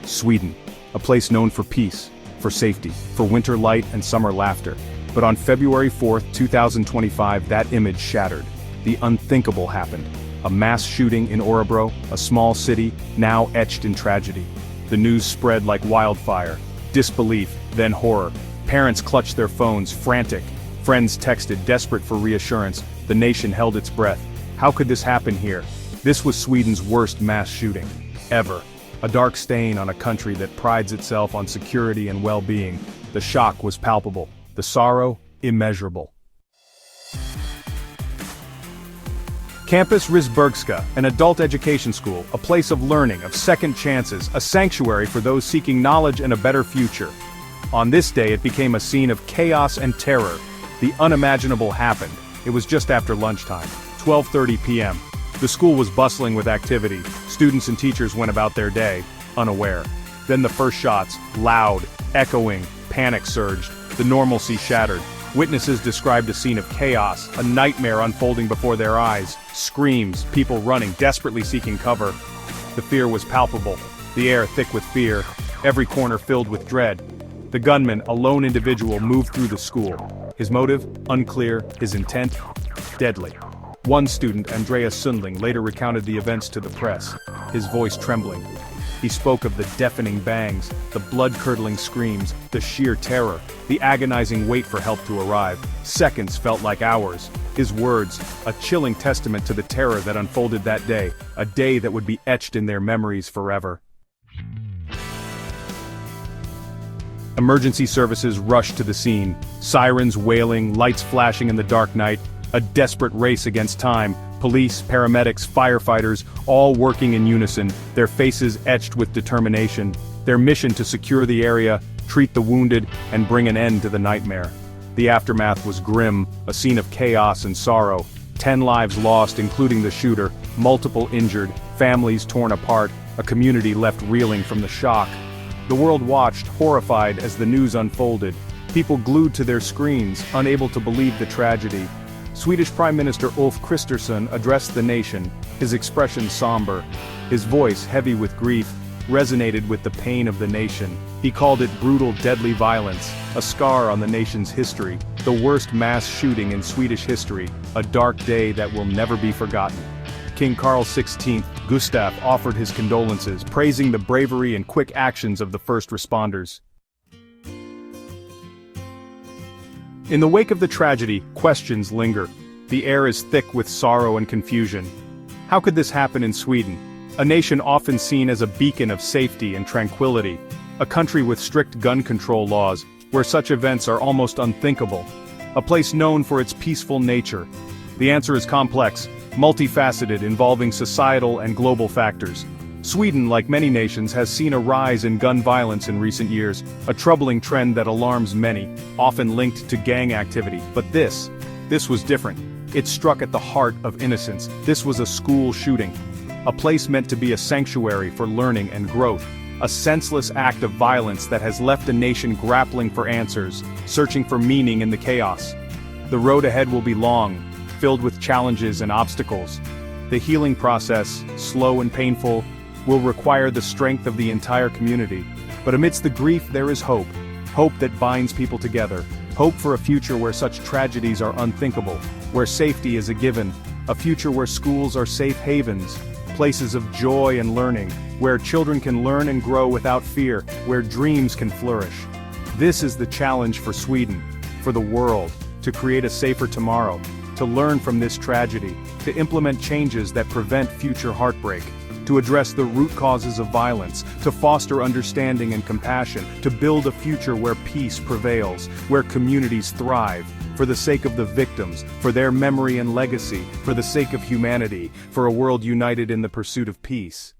Sweden, a place known for peace, for safety, for winter light and summer laughter. But on February 4, 2025, that image shattered. The unthinkable happened. A mass shooting in Örebro, a small city, now etched in tragedy. The news spread like wildfire. Disbelief, then horror. Parents clutched their phones, frantic. Friends texted, desperate for reassurance. The nation held its breath. How could this happen here? This was Sweden's worst mass shooting ever. A dark stain on a country that prides itself on security and well-being. The shock was palpable. The sorrow, immeasurable. Campus Risbergska, an adult education school, a place of learning, of second chances, a sanctuary for those seeking knowledge and a better future. On this day it became a scene of chaos and terror. The unimaginable happened. It was just after lunchtime, 12:30 p.m. The school was bustling with activity. Students and teachers went about their day, unaware. Then the first shots, loud, echoing, panic surged. The normalcy shattered. Witnesses described a scene of chaos, a nightmare unfolding before their eyes. Screams, people running, desperately seeking cover. The fear was palpable. The air thick with fear. Every corner filled with dread. The gunman, a lone individual, moved through the school. His motive? Unclear. His intent? Deadly. One student, Andreas Sundling, later recounted the events to the press, his voice trembling. He spoke of the deafening bangs, the blood-curdling screams, the sheer terror, the agonizing wait for help to arrive. Seconds felt like hours. His words, a chilling testament to the terror that unfolded that day, a day that would be etched in their memories forever. Emergency services rushed to the scene, sirens wailing, lights flashing in the dark night, a desperate race against time. Police, paramedics, firefighters, all working in unison, their faces etched with determination, their mission to secure the area, treat the wounded, and bring an end to the nightmare. The aftermath was grim, a scene of chaos and sorrow. 10 lives lost, including the shooter, multiple injured, families torn apart, a community left reeling from the shock. The world watched, horrified, as the news unfolded. People glued to their screens, unable to believe the tragedy. Swedish Prime Minister Ulf Kristersson addressed the nation, his expression somber. His voice, heavy with grief, resonated with the pain of the nation. He called it brutal, deadly violence, a scar on the nation's history, the worst mass shooting in Swedish history, a dark day that will never be forgotten. King Carl XVI, Gustav, offered his condolences, praising the bravery and quick actions of the first responders. In the wake of the tragedy, questions linger. The air is thick with sorrow and confusion. How could this happen in Sweden? A nation often seen as a beacon of safety and tranquility. A country with strict gun control laws, where such events are almost unthinkable. A place known for its peaceful nature. The answer is complex, multifaceted, involving societal and global factors. Sweden, like many nations, has seen a rise in gun violence in recent years, a troubling trend that alarms many, often linked to gang activity. But this was different. It struck at the heart of innocence. This was a school shooting. A place meant to be a sanctuary for learning and growth. A senseless act of violence that has left a nation grappling for answers, searching for meaning in the chaos. The road ahead will be long, filled with challenges and obstacles. The healing process, slow and painful, will require the strength of the entire community. But amidst the grief there is hope. Hope that binds people together. Hope for a future where such tragedies are unthinkable, where safety is a given, a future where schools are safe havens, places of joy and learning, where children can learn and grow without fear, where dreams can flourish. This is the challenge for Sweden, for the world, to create a safer tomorrow, to learn from this tragedy, to implement changes that prevent future heartbreak, to address the root causes of violence, to foster understanding and compassion, to build a future where peace prevails, where communities thrive, for the sake of the victims, for their memory and legacy, for the sake of humanity, for a world united in the pursuit of peace.